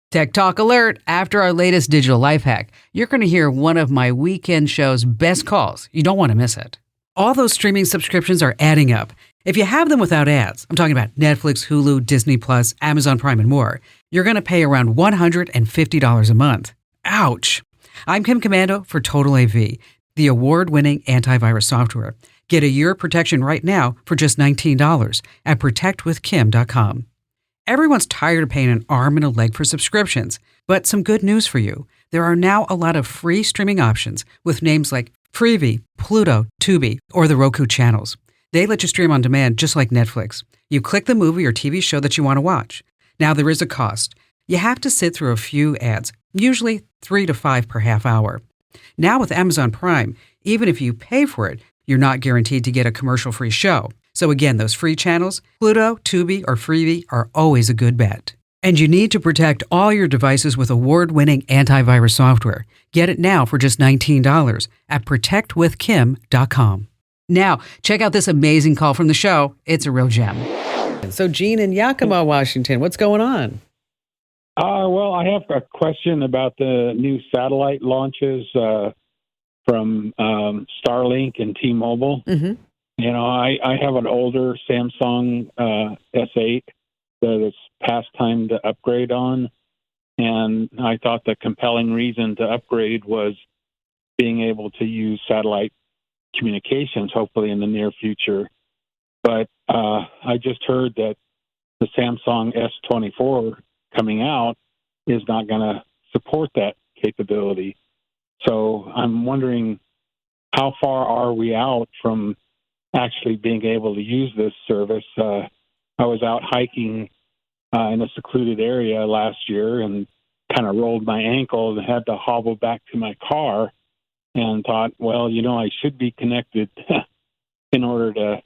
Tech Talk Alert. After our latest digital life hack, you're going to hear one of my weekend show's best calls. You don't want to miss it. All those streaming subscriptions are adding up. If you have them without ads, I'm talking about Netflix, Hulu, Disney Plus, Amazon Prime, and more, you're going to pay around $150 a month. Ouch. I'm Kim Commando for Total AV, the award-winning antivirus software. Get a year protection right now for just $19 at protectwithkim.com. Everyone's tired of paying an arm and a leg for subscriptions, but some good news for you. There are now a lot of free streaming options with names like Freevee, Pluto, Tubi, or the Roku channels. They let you stream on demand just like Netflix. You click the movie or TV show that you want to watch. Now there is a cost. You have to sit through a few ads, usually 3 to 5 per half hour. Now with Amazon Prime, even if you pay for it, you're not guaranteed to get a commercial-free show. So again, those free channels, Pluto, Tubi, or Freevee, are always a good bet. And you need to protect all your devices with award-winning antivirus software. Get it now for just $19 at protectwithkim.com. Now, check out this amazing call from the show. It's a real gem. So Gene in Yakima, Washington, what's going on? Well, I have a question about the new satellite launches from Starlink and T-Mobile. Mm-hmm. You know, I have an older Samsung S8 that it's past time to upgrade on, and I thought the compelling reason to upgrade was being able to use satellite communications, hopefully in the near future. But I just heard that the Samsung S24 coming out is not going to support that capability. So I'm wondering, how far are we out from actually being able to use this service? I was out hiking in a secluded area last year and kind of rolled my ankle and had to hobble back to my car and thought, well, I should be connected in order to,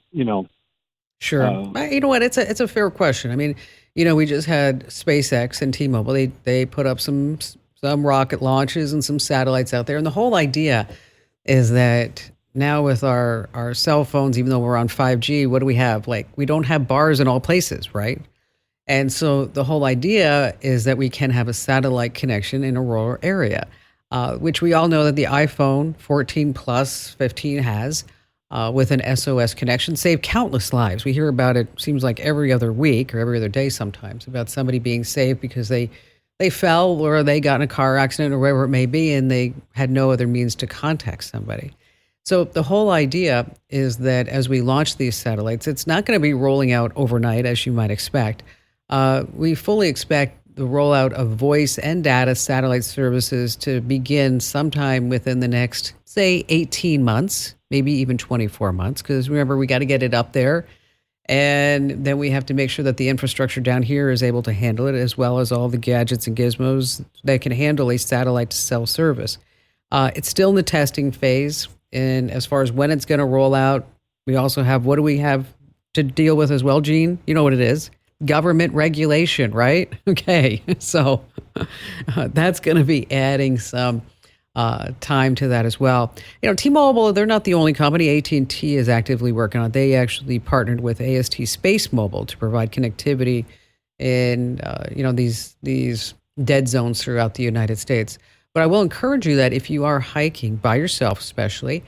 Sure. You know what? It's a fair question. I mean, we just had SpaceX and T-Mobile. They put up some rocket launches and some satellites out there. And the whole idea is that now with our cell phones, even though we're on 5G, what do we have? Like, we don't have bars in all places, right? And so the whole idea is that we can have a satellite connection in a rural area, which we all know that the iPhone 14 Plus 15 has, with an SOS connection, saved countless lives. We hear about it, seems like every other week or every other day sometimes, about somebody being saved because they fell or they got in a car accident or wherever it may be, and they had no other means to contact somebody. So the whole idea is that as we launch these satellites, it's not going to be rolling out overnight, as you might expect. We fully expect the rollout of voice and data satellite services to begin sometime within the next, say, 18 months, maybe even 24 months, because remember, we got to get it up there. And then we have to make sure that the infrastructure down here is able to handle it, as well as all the gadgets and gizmos that can handle a satellite to cell service. It's still in the testing phase. And as far as when it's going to roll out, we also have, what do we have to deal with as well, Gene? You know what it is. Government regulation, right? Okay. So that's going to be adding some time to that as well. T-Mobile, they're not the only company. AT&T is actively working on it. They actually partnered with AST Space Mobile to provide connectivity in, these dead zones throughout the United States. But I will encourage you that if you are hiking by yourself, especially,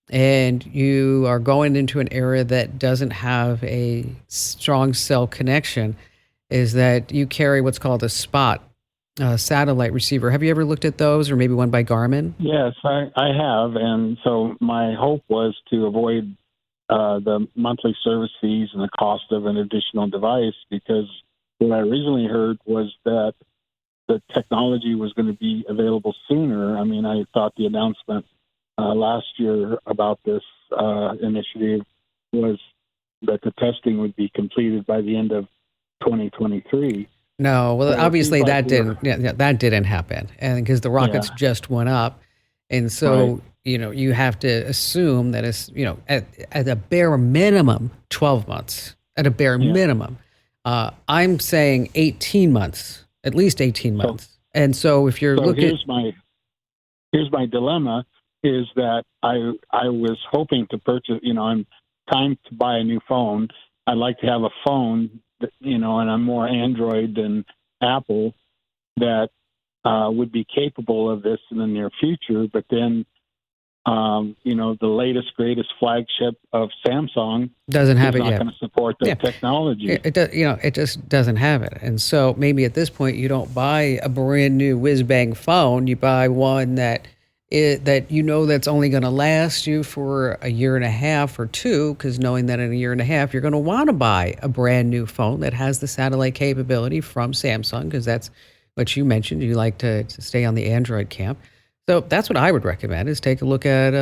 and you are going into an area that doesn't have a strong cell connection, is that you carry what's called a spot satellite receiver. Have you ever looked at those, or maybe one by Garmin? Yes, I have. And so my hope was to avoid the monthly service fees and the cost of an additional device, because what I originally heard was that the technology was going to be available sooner. I mean, I thought the announcement last year about this initiative was that the testing would be completed by the end of 2023. No, well, So obviously like that didn't happen, and because the rockets just went up, and so you have to assume that it's at a bare minimum 12 months, at a bare minimum. I'm saying 18 months. At least 18 months. And so if you're looking... Here's my dilemma, is that I was hoping to purchase, I'm time to buy a new phone. I'd like to have a phone that, and I'm more Android than Apple. that would be capable of this in the near future. But then, the latest, greatest flagship of Samsung doesn't have it not yet. Going to support that technology. It just doesn't have it. And so maybe at this point, you don't buy a brand new whiz bang phone. You buy one that's only going to last you for a year and a half or two, because knowing that in a year and a half, you're going to want to buy a brand new phone that has the satellite capability from Samsung, because that's what you mentioned. You like to stay on the Android camp. So that's what I would recommend, is take a look at,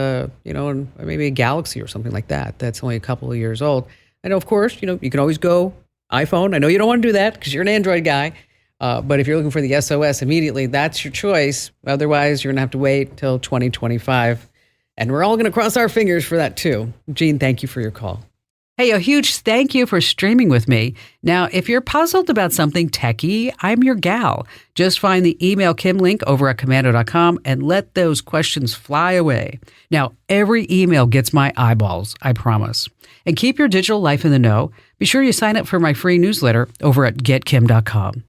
maybe a Galaxy or something like that. That's only a couple of years old. And of course, you can always go iPhone. I know you don't want to do that because you're an Android guy. But if you're looking for the SOS immediately, that's your choice. Otherwise, you're going to have to wait till 2025. And we're all going to cross our fingers for that too. Gene, thank you for your call. Hey, a huge thank you for streaming with me. Now, if you're puzzled about something techie, I'm your gal. Just find the Email Kim link over at Komando.com and let those questions fly away. Now, every email gets my eyeballs, I promise. And keep your digital life in the know. Be sure you sign up for my free newsletter over at GetKim.com.